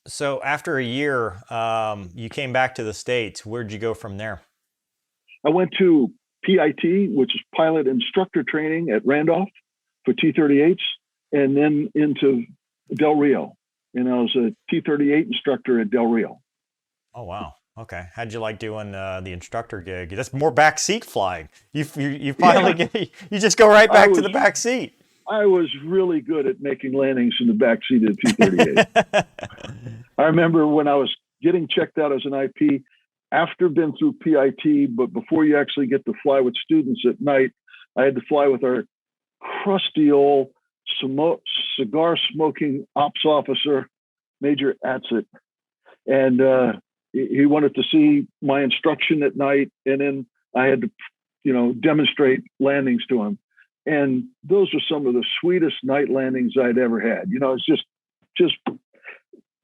So after a year, you came back to the States. Where'd you go from there? I went to PIT, which is pilot instructor training at Randolph for T-38s, and then into Del Rio. And I was a T-38 instructor at Del Rio. Oh wow. Okay. How'd you like doing the instructor gig? That's more back seat flying. You finally Yeah, get you just go right I back to was the back seat. I was really good at making landings in the back seat of the T-38. I remember when I was getting checked out as an IP, after been through PIT, but before you actually get to fly with students at night, I had to fly with our crusty old cigar smoking ops officer, Major Atzett. And he wanted to see my instruction at night. And then I had to, demonstrate landings to him. And those were some of the sweetest night landings I'd ever had. It's just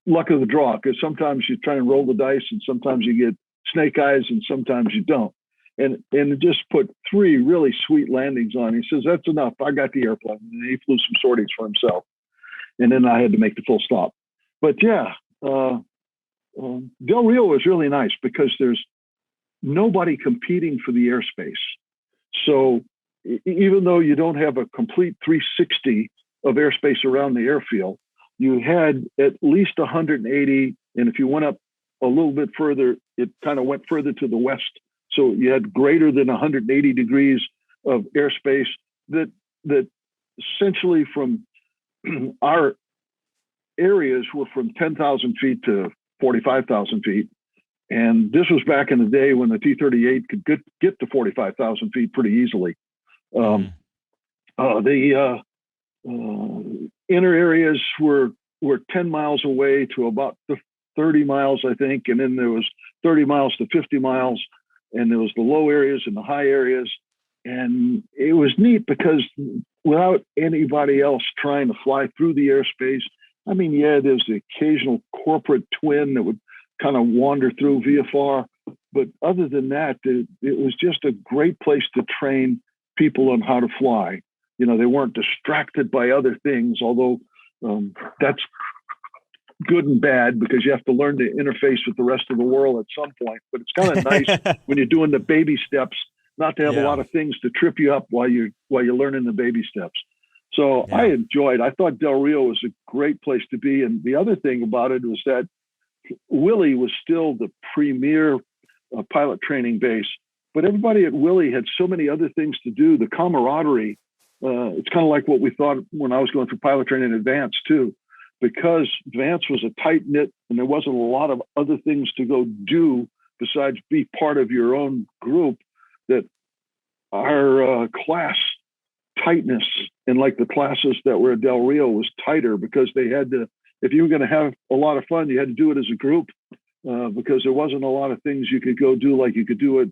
luck of the draw, because sometimes you try and roll the dice and sometimes you get snake eyes and sometimes you don't. And it just put three really sweet landings on. He says, "That's enough. I got the airplane." And he flew some sorties for himself. And then I had to make the full stop. But yeah, Del Rio was really nice because there's nobody competing for the airspace. So even though you don't have a complete 360 of airspace around the airfield, you had at least 180. And if you went up a little bit further, it kind of went further to the west. So you had greater than 180 degrees of airspace that essentially from our areas were from 10,000 feet to 45,000 feet. And this was back in the day when the T-38 could get to 45,000 feet pretty easily. Mm-hmm. The inner areas were 10 miles away to about 30 miles, I think. And then there was 30 miles to 50 miles. And there was the low areas and the high areas. And it was neat because without anybody else trying to fly through the airspace, I mean, yeah, there's the occasional corporate twin that would kind of wander through VFR. But other than that, it was just a great place to train people on how to fly. They weren't distracted by other things, although that's good and bad because you have to learn to interface with the rest of the world at some point. But it's kind of nice when you're doing the baby steps, not to have a Yeah. lot of things to trip you up while you're learning the baby steps. So Yeah. I thought Del Rio was a great place to be. And the other thing about it was that Willie was still the premier pilot training base, but everybody at Willie had so many other things to do. The camaraderie, it's kind of like what we thought when I was going through pilot training in Advance too, because Advance was a tight knit and there wasn't a lot of other things to go do besides be part of your own group, that our class tightness and like the classes that were at Del Rio was tighter because they had to, if you were going to have a lot of fun, you had to do it as a group because there wasn't a lot of things you could go do like you could do it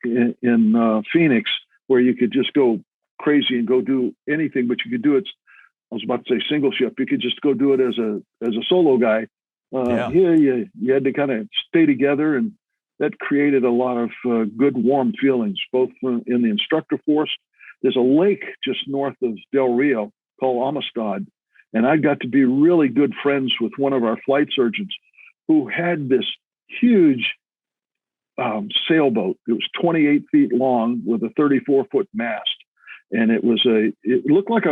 in Phoenix, where you could just go crazy and go do anything, but you could do it. I was about to say single ship. You could just go do it as a solo guy. Yeah. Here you had to kind of stay together, and that created a lot of good, warm feelings, both in the instructor force. There's a lake just north of Del Rio called Amistad, and I got to be really good friends with one of our flight surgeons who had this huge sailboat. It was 28 feet long with a 34-foot mast, and it looked like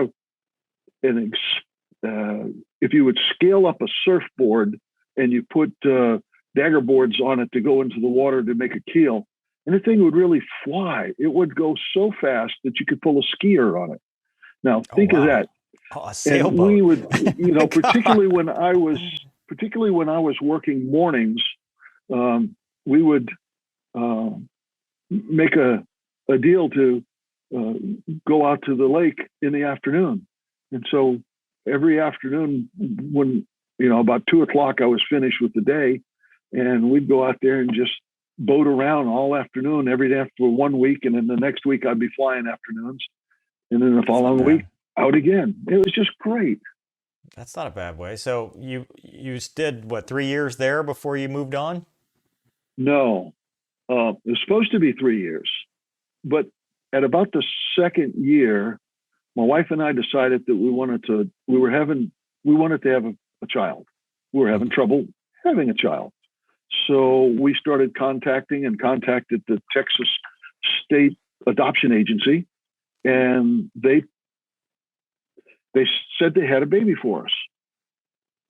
if you would scale up a surfboard and you put dagger boards on it to go into the water to make a keel, and the thing would really fly. It would go so fast that you could pull a skier on it. Now Oh think of wow. that. Oh, a And sailboat. we would, God. particularly when I was working mornings, we would make a deal to go out to the lake in the afternoon. And so every afternoon when, about 2:00, I was finished with the day, and we'd go out there and just boat around all afternoon every day for 1 week. And then the next week I'd be flying afternoons. And then the That's not following week bad. out again. It was just great. That's not a bad way. So you did what, 3 years there before you moved on? No, it was supposed to be 3 years, but at about the second year, my wife and I decided that we wanted to have a child. we're having trouble having a child. So we started contacted the Texas State Adoption Agency, and they said they had a baby for us.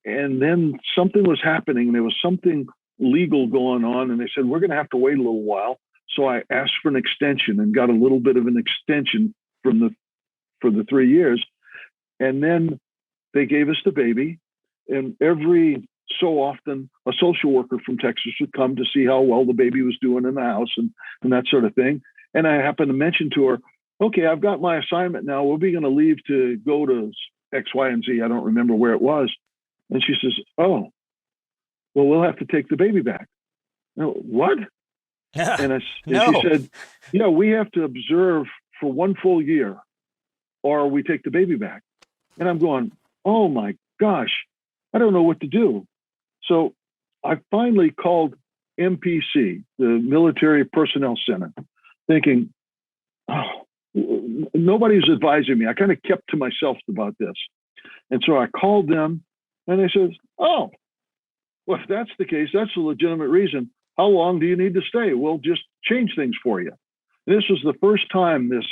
And then something was happening. There was something legal going on, and they said, we're going to have to wait a little while. So I asked for an extension and got a little bit of an extension for the 3 years. And then they gave us the baby. And every so often, a social worker from Texas would come to see how well the baby was doing in the house and that sort of thing. And I happened to mention to her, okay, I've got my assignment now. We'll be going to leave to go to X, Y, and Z. I don't remember where it was. And she says, oh, well, we'll have to take the baby back. What? And she said, yeah, we have to observe for 1 full year or we take the baby back. And I'm going, oh my gosh, I don't know what to do. So I finally called MPC, the Military Personnel Center, thinking, oh, nobody's advising me. I kind of kept to myself about this. And so I called them and they said, oh, well, if that's the case, that's a legitimate reason. How long do you need to stay? We'll just change things for you. This was the first time this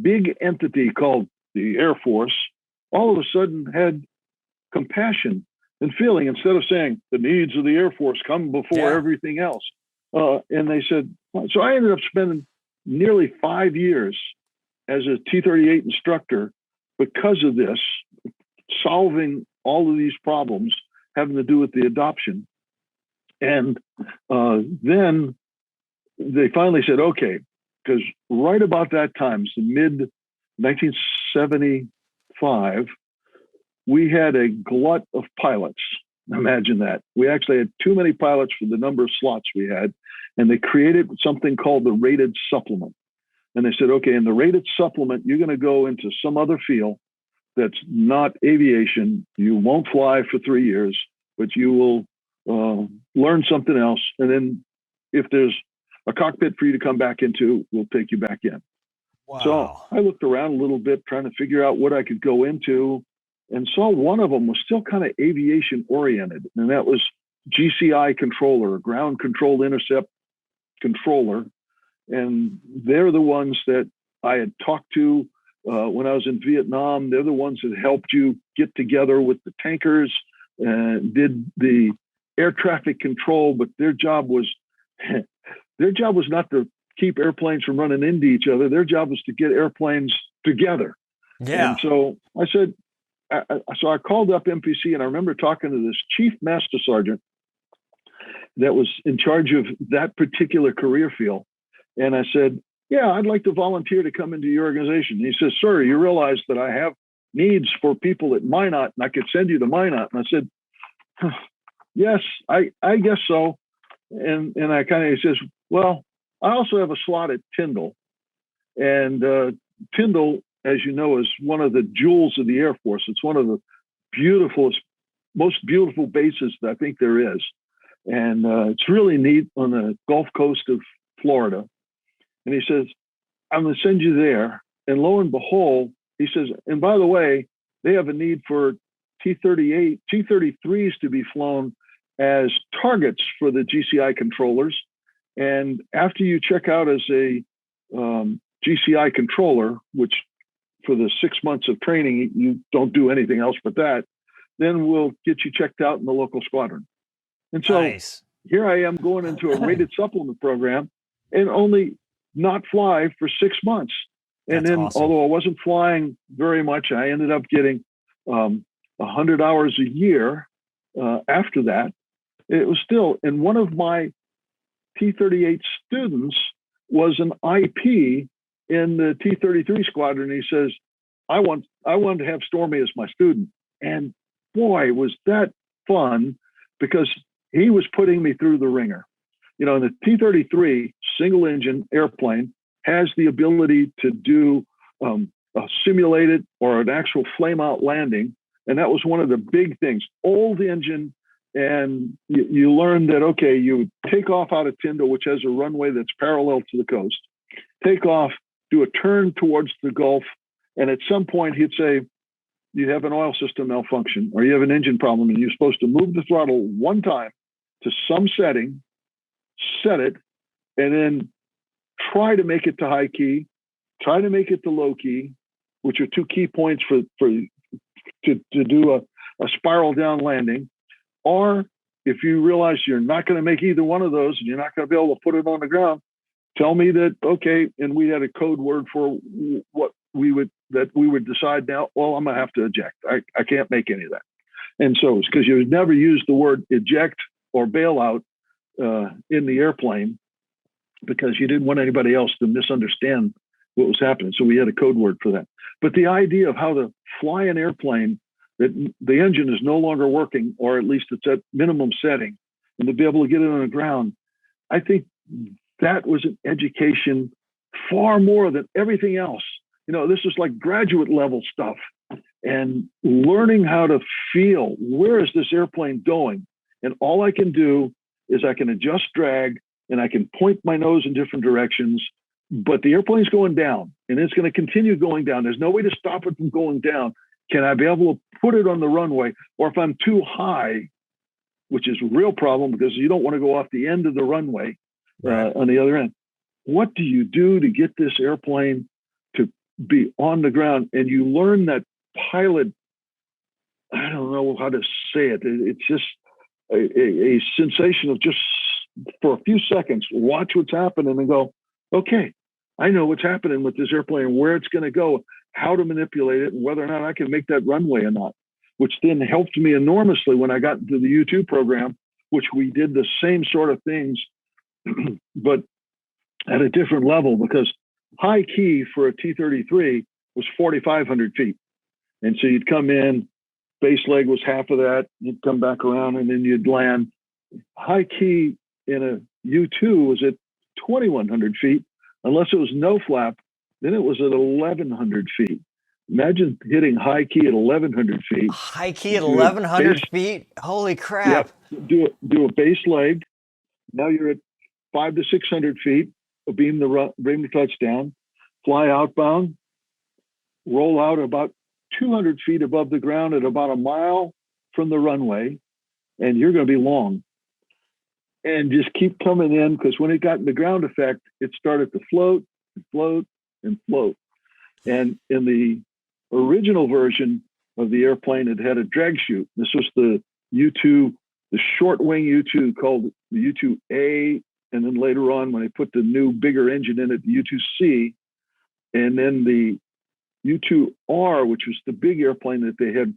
big entity called the Air Force all of a sudden had compassion and feeling instead of saying the needs of the Air Force come before everything else. And they said, so I ended up spending nearly 5 years as a T-38 instructor because of this, solving all of these problems having to do with the adoption. And then they finally said, okay, because right about that time, the mid 1975, we had a glut of pilots. Imagine that. We actually had too many pilots for the number of slots we had. And they created something called the rated supplement. And they said, okay, in the rated supplement, you're going to go into some other field that's not aviation. You won't fly for 3 years, but you will learn something else. And then if there's a cockpit for you to come back into, we'll take you back in. Wow. So I looked around a little bit, trying to figure out what I could go into, and saw one of them was still kind of aviation oriented. And that was GCI controller, Ground Control Intercept Controller. And they're the ones that I had talked to when I was in Vietnam. They're the ones that helped you get together with the tankers and did the air traffic control, but their job was not to keep airplanes from running into each other. Their job was to get airplanes together. Yeah. And so I said, so I called up MPC, and I remember talking to this chief master sergeant that was in charge of that particular career field. And I said, yeah, I'd like to volunteer to come into your organization. And he says, sir, you realize that I have needs for people at Minot, and I could send you to Minot. And I said, yes, I guess so. And I he says, well, I also have a slot at Tyndall. And Tyndall, as you know, is one of the jewels of the Air Force. It's one of the most beautiful bases that I think there is. And it's really neat on the Gulf Coast of Florida. And he says, I'm going to send you there. And lo and behold, he says, and by the way, they have a need for T-33s to be flown as targets for the GCI controllers. And after you check out as a GCI controller, which for the 6 months of training, you don't do anything else but that, then we'll get you checked out in the local squadron. And so Here I am going into a rated supplement program and only not fly for 6 months. And That's then, awesome. although I wasn't flying very much, I ended up getting 100 hours a year after that. It was still, and one of my T-38 students was an IP in the T-33 squadron. He says, I want to have Stormy as my student. And boy, was that fun, because he was putting me through the ringer. You know, the T-33 single engine airplane has the ability to do a simulated or an actual flame out landing. And that was one of the big things. Old engine, and you learn that, okay, you take off out of Tyndall, which has a runway that's parallel to the coast, take off, do a turn towards the Gulf, and at some point he'd say, you have an oil system malfunction or you have an engine problem and you're supposed to move the throttle one time to some setting, set it, and then try to make it to high key, try to make it to low key, which are two key points to do a spiral down landing. Or if you realize you're not going to make either one of those and you're not going to be able to put it on the ground, tell me that, okay, and we had a code word for what we would decide now, well, I'm going to have to eject. I can't make any of that. And so it's because you never used the word eject or bailout in the airplane because you didn't want anybody else to misunderstand what was happening. So we had a code word for that. But the idea of how to fly an airplane that the engine is no longer working, or at least it's at minimum setting, and to be able to get it on the ground, I think that was an education far more than everything else. You know, this is like graduate level stuff, and learning how to feel, where is this airplane going? And all I can do is I can adjust drag and I can point my nose in different directions, but the airplane's going down and it's going to continue going down. There's no way to stop it from going down. Can I be able to put it on the runway? Or if I'm too high, which is a real problem because you don't want to go off the end of the runway on the other end. What do you do to get this airplane to be on the ground? And you learn that pilot, I don't know how to say it. It's just a sensation of just for a few seconds, watch what's happening and go, okay, I know what's happening with this airplane, where it's going to go, how to manipulate it, and whether or not I can make that runway or not, which then helped me enormously when I got into the U-2 program, which we did the same sort of things, but at a different level, because high key for a T-33 was 4,500 feet. And so you'd come in, base leg was half of that, you'd come back around and then you'd land. High key in a U-2 was at 2,100 feet, unless it was no flap, then it was at 1,100 feet. Imagine hitting high key at 1,100 feet. High key at 1,100 feet? Holy crap. Yep. Do a base leg. Now you're at 500 to 600 feet, beam the touchdown, fly outbound, roll out about 200 feet above the ground at about a mile from the runway, and you're going to be long. And just keep coming in, because when it got in the ground effect, it started to float and float and float. And in the original version of the airplane, it had a drag chute. This was the U-2, the short wing U-2 called the U-2A. And then later on, when they put the new bigger engine in it, the U-2C, and then the U-2R, which was the big airplane that they had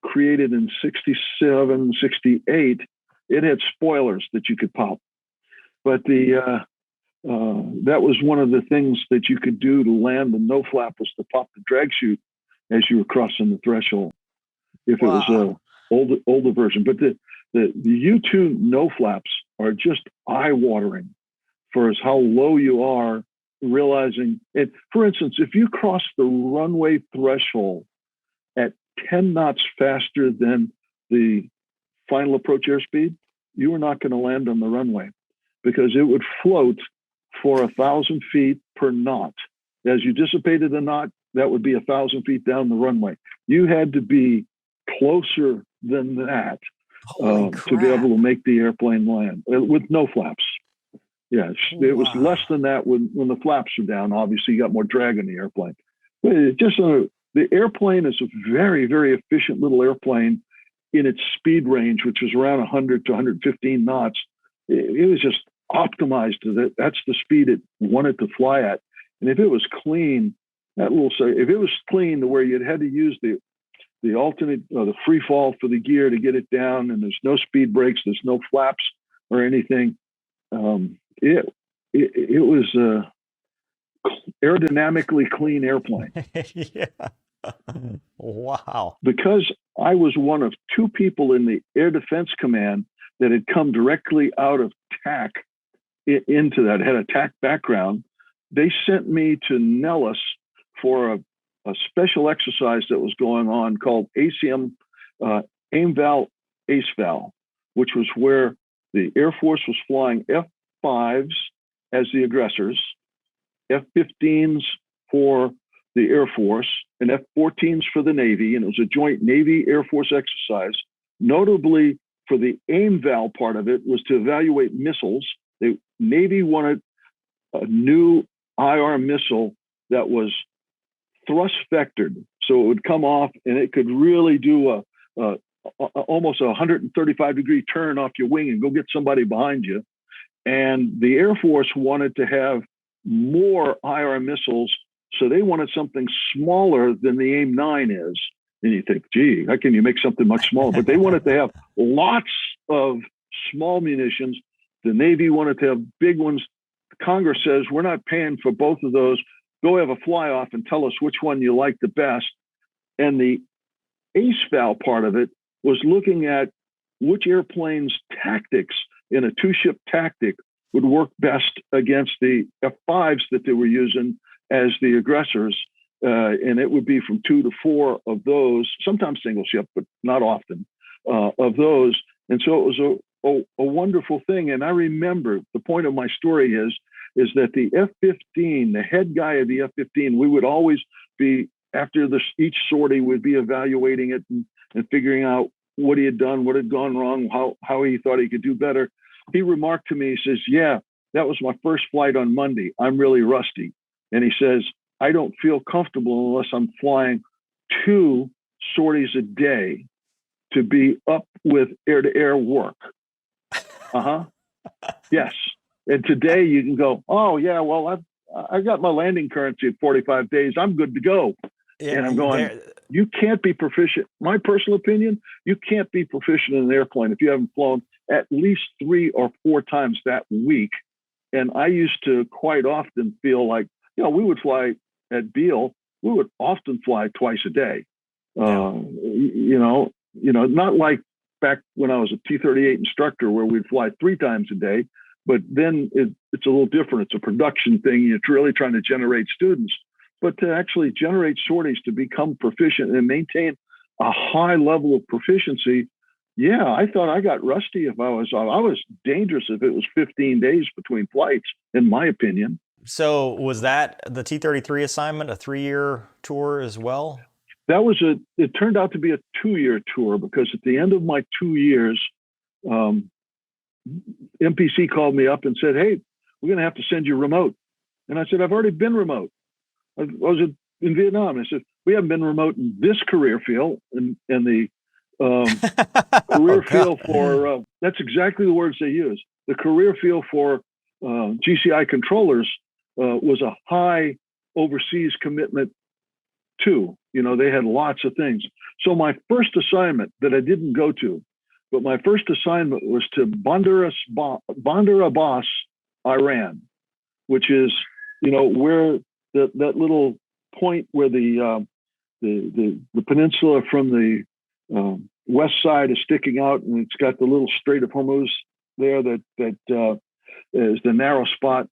created in 67, 68, it had spoilers that you could pop. But that was one of the things that you could do to land the no flap, was to pop the drag chute as you were crossing the threshold, if it was a older version. But the U-2 no flaps are just eye-watering for as how low you are, realizing it. For instance, if you cross the runway threshold at 10 knots faster than the final approach airspeed, you are not going to land on the runway, because it would float for 1,000 feet per knot. As you dissipated a knot, that would be 1,000 feet down the runway. You had to be closer than that to be able to make the airplane land with no flaps. Yeah, it was less than that when the flaps are down. Obviously, you got more drag in the airplane. But the airplane is a very, very efficient little airplane in its speed range, which was around 100 to 115 knots. It was just optimized to that. That's the speed it wanted to fly at. And if it was clean, if it was clean to where you'd had to use the alternate or the free fall for the gear to get it down, and there's no speed brakes, there's no flaps or anything, it was a aerodynamically clean airplane. Yeah. Wow. Because I was one of two people in the Air Defense Command that had come directly out of TAC into that, had a TAC background, they sent me to Nellis for a special exercise that was going on called ACM, Aim Val, Ace Val, which was where the Air Force was flying F-5s as the aggressors, F-15s for the Air Force, and F-14s for the Navy, and it was a joint Navy Air Force exercise. Notably, for the aim valve part of it was to evaluate missiles. The Navy wanted a new IR missile that was thrust vectored, so it would come off and it could really do almost a 135-degree turn off your wing and go get somebody behind you. And the Air Force wanted to have more IR missiles, so they wanted something smaller than the AIM-9 is. And you think, gee, how can you make something much smaller? But they wanted to have lots of small munitions. The Navy wanted to have big ones. Congress says, we're not paying for both of those. Go have a fly-off and tell us which one you like the best. And the ace valve part of it was looking at which airplane's tactics in a two-ship tactic would work best against the F-5s that they were using as the aggressors. And it would be from 2 to 4 of those, sometimes single ship, but not often, of those. And so it was a wonderful thing. And I remember the point of my story is that the F-15, the head guy of the F-15, we would always be, after each sortie, we'd be evaluating it and figuring out what he had done, what had gone wrong, how he thought he could do better. He remarked to me, he says, yeah, that was my first flight on Monday. I'm really rusty. And he says, I don't feel comfortable unless I'm flying 2 sorties a day to be up with air-to-air work. Yes. And today you can go, oh, yeah, well, I've got my landing currency at 45 days. I'm good to go. Yeah, and I'm going, you can't be proficient. My personal opinion, you can't be proficient in an airplane if you haven't flown at least 3 or 4 times that week. And I used to quite often feel like, we would fly at Beale, we would often fly twice a day. Not like back when I was a T-38 instructor where we'd fly 3 times a day, but then it's a little different. It's a production thing. It's really trying to generate students, but to actually generate sorties to become proficient and maintain a high level of proficiency. Yeah, I thought I got rusty if I was dangerous if it was 15 days between flights, in my opinion. So was that the T-33 assignment, a 3-year tour as well? It turned out to be a 2-year tour because at the end of my 2 years, MPC called me up and said, hey, we're going to have to send you remote. And I said, I've already been remote. I was in Vietnam. I said, we haven't been remote in this career field. And the career field for, that's exactly the words they use. The career field for GCI controllers was a high overseas commitment too. They had lots of things. So my first assignment that I didn't go to, but my first assignment was to Bandar Abbas, Iran, which is, where that little point where the peninsula from the west side is sticking out, and it's got the little Strait of Hormuz there that is the narrow spot.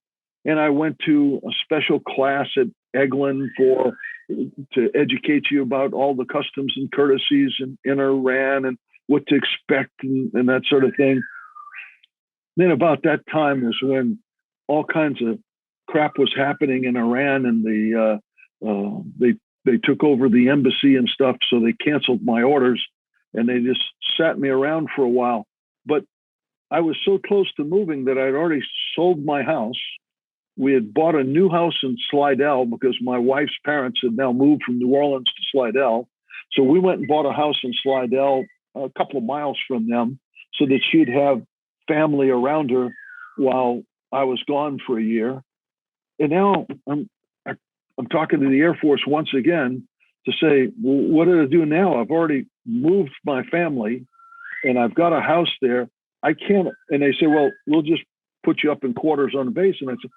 And I went to a special class at Eglin to educate you about all the customs and courtesies in Iran and what to expect and that sort of thing. Then about that time was when all kinds of crap was happening in Iran, and they took over the embassy and stuff, so they canceled my orders and they just sat me around for a while. But I was so close to moving that I'd already sold my house. We had bought a new house in Slidell because my wife's parents had now moved from New Orleans to Slidell. So we went and bought a house in Slidell, a couple of miles from them, so that she'd have family around her while I was gone for a year. And now I'm talking to the Air Force once again to say, well, what do I do now? I've already moved my family and I've got a house there. I can't. And they say, well, we'll just put you up in quarters on the base. And I said,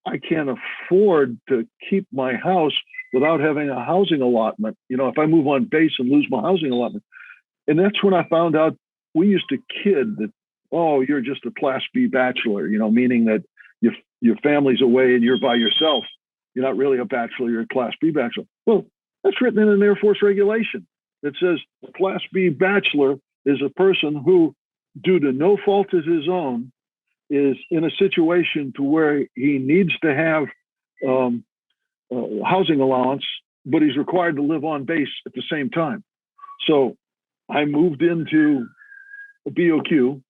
I can't afford to keep my house without having a housing allotment. If I move on base and lose my housing allotment. And that's when I found out we used to kid that, oh, you're just a Class B bachelor, meaning that your family's away and you're by yourself. You're not really a bachelor, you're a Class B bachelor. Well, that's written in an Air Force regulation. It says a Class B bachelor is a person who, due to no fault of his own, is in a situation to where he needs to have housing allowance but he's required to live on base at the same time. So I moved into a BOQ,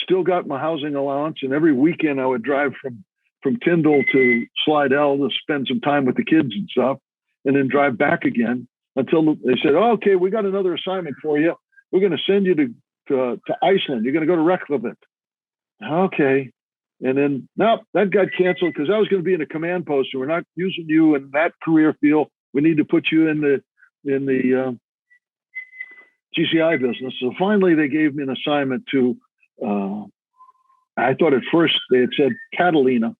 still got my housing allowance, and every weekend I would drive from Tyndall to Slidell to spend some time with the kids and stuff, and then drive back again until they said, oh, okay, we got another assignment for you. We're going to send you to Iceland. You're going to go to Reykjavik. Okay. And then, no, that got canceled because I was going to be in a command post. So we're not using you in that career field. We need to put you in the GCI business. So finally, they gave me an assignment to, I thought at first they had said Catalina,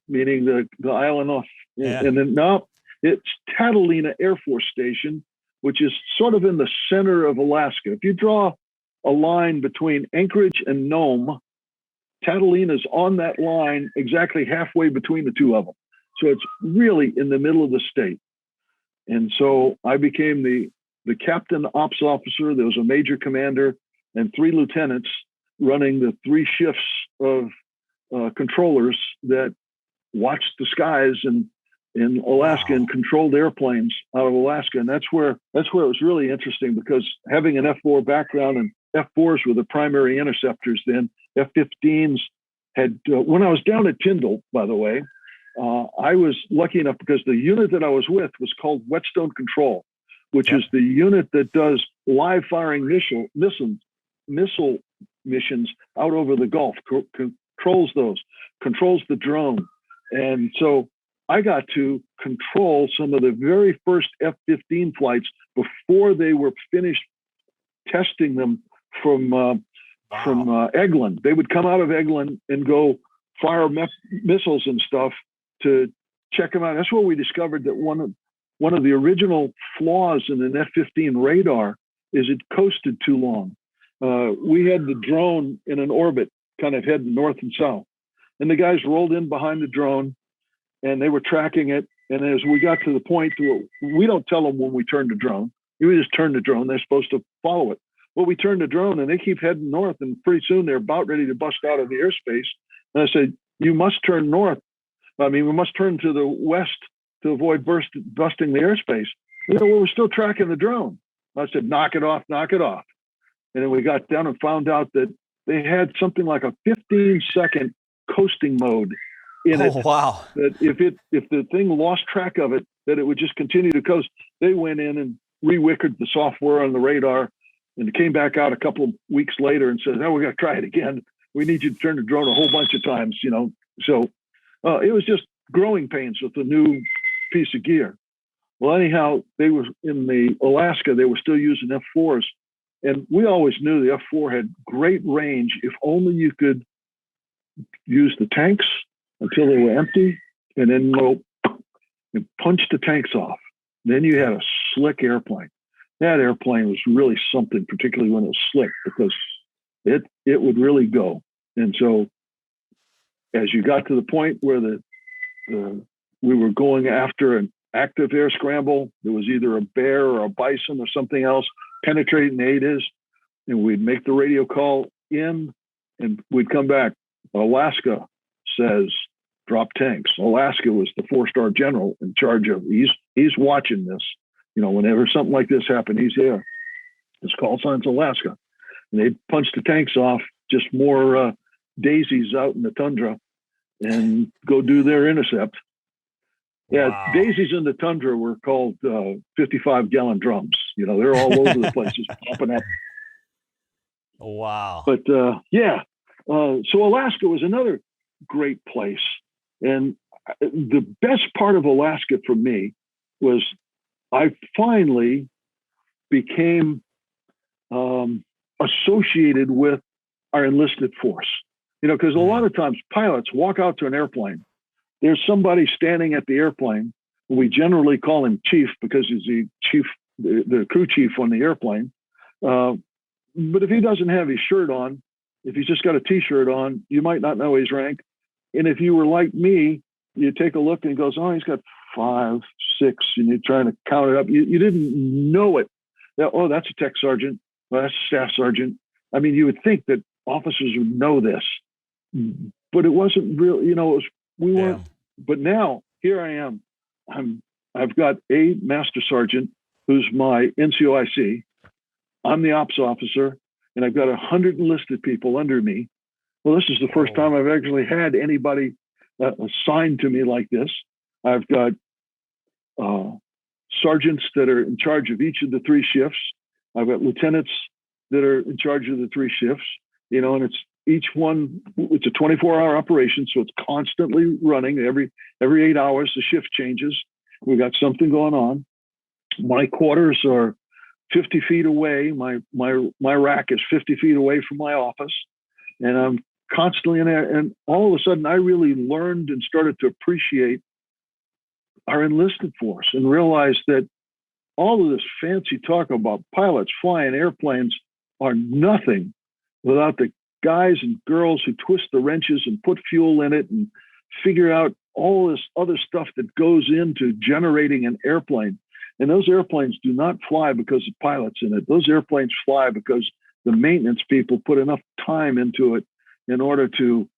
meaning the island off. Yeah. And then, no, it's Catalina Air Force Station, which is sort of in the center of Alaska. If you draw a line between Anchorage and Nome, Catalina's on that line exactly halfway between the two of them. So it's really in the middle of the state. And so I became the captain ops officer. There was a major commander and 3 lieutenants running the 3 shifts of controllers that watched the skies in Alaska and controlled airplanes out of Alaska. And that's where it was really interesting, because having an F4 background, and F4s were the primary interceptors then. F-15s had, when I was down at Tyndall, by the way, I was lucky enough because the unit that I was with was called Whetstone Control, which is the unit that does live firing missile missions out over the Gulf, controls those, controls the drone. And so I got to control some of the very first F-15 flights before they were finished testing them from Eglin. They would come out of Eglin and go fire missiles and stuff to check them out. That's where we discovered that one of the original flaws in an F-15 radar is it coasted too long. We had the drone in an orbit, kind of heading north and south, and the guys rolled in behind the drone, and they were tracking it. And as we got to the point where we don't tell them when we turn the drone, we just turn the drone. They're supposed to follow it. Well, we turned the drone, and they keep heading north, and pretty soon they're about ready to bust out of the airspace. And I said, you must turn north. I mean, we must turn to the west to avoid busting the airspace. Well, we're still tracking the drone. I said, knock it off, knock it off. And then we got down and found out that they had something like a 15-second coasting mode in it. Wow. That if the thing lost track of it, that it would just continue to coast. They went in and re-wickered the software on the radar, and it came back out a couple of weeks later and said, "No, we're going to try it again. We need you to turn the drone a whole bunch of times." So it was just growing pains with the new piece of gear. Well, anyhow, they were in the Alaska. They were still using F4s, and we always knew the F4 had great range if only you could use the tanks until they were empty, and then and punch the tanks off. Then you had a slick airplane. That airplane was really something, particularly when it was slick, because it would really go. And so as you got to the point where we were going after an active air scramble, there was either a bear or a bison or something else penetrating the ADIS, and we'd make the radio call in, and we'd come back. Alaska says drop tanks. Alaska was the 4-star general in charge of, he's watching this. Whenever something like this happened, he's there. His call sign's Alaska. And they'd punch the tanks off, just more daisies out in the tundra, and go do their intercept. Yeah, wow. Daisies in the tundra were called 55-gallon drums. They're all over the place, just popping up. Wow. But so Alaska was another great place. And the best part of Alaska for me was I finally became associated with our enlisted force. Because a lot of times pilots walk out to an airplane. There's somebody standing at the airplane. We generally call him chief because he's the chief, the crew chief on the airplane. But if he doesn't have his shirt on, if he's just got a T-shirt on, you might not know his rank. And if you were like me, you take a look and he goes, "Oh, he's got 5, 6," and you're trying to count it up. You didn't know it. Oh, that's a tech sergeant. Well, that's a staff sergeant. I mean, you would think that officers would know this, but it wasn't real. We weren't. But now here I am. I've got a master sergeant who's my NCOIC. I'm the ops officer, and I've got 100 enlisted people under me. Well, this is the first time I've actually had anybody assigned to me like this. I've got sergeants that are in charge of each of the 3 shifts. I've got lieutenants that are in charge of the 3 shifts, and it's each one, it's a 24-hour operation. So it's constantly running. Every 8 hours, the shift changes. We've got something going on. My quarters are 50 feet away. My rack is 50 feet away from my office, and I'm constantly in there. And all of a sudden, I really learned and started to appreciate our enlisted force and realized that all of this fancy talk about pilots flying airplanes are nothing without the guys and girls who twist the wrenches and put fuel in it and figure out all this other stuff that goes into generating an airplane. And those airplanes do not fly because of pilots in it. Those airplanes fly because the maintenance people put enough time into it in order to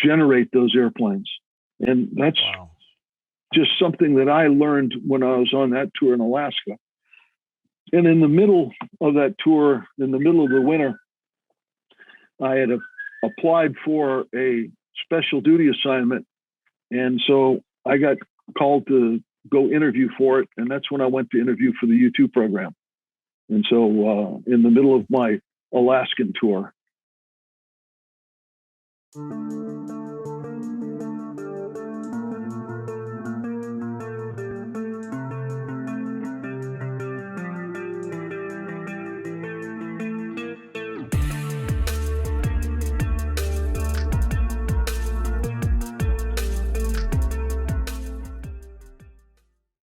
generate those airplanes. And that's just something that I learned when I was on that tour in Alaska. And in the middle of that tour, in the middle of the winter, I had applied for a special duty assignment. And so I got called to go interview for it. And that's when I went to interview for the U-2 program. And so in the middle of my Alaskan tour.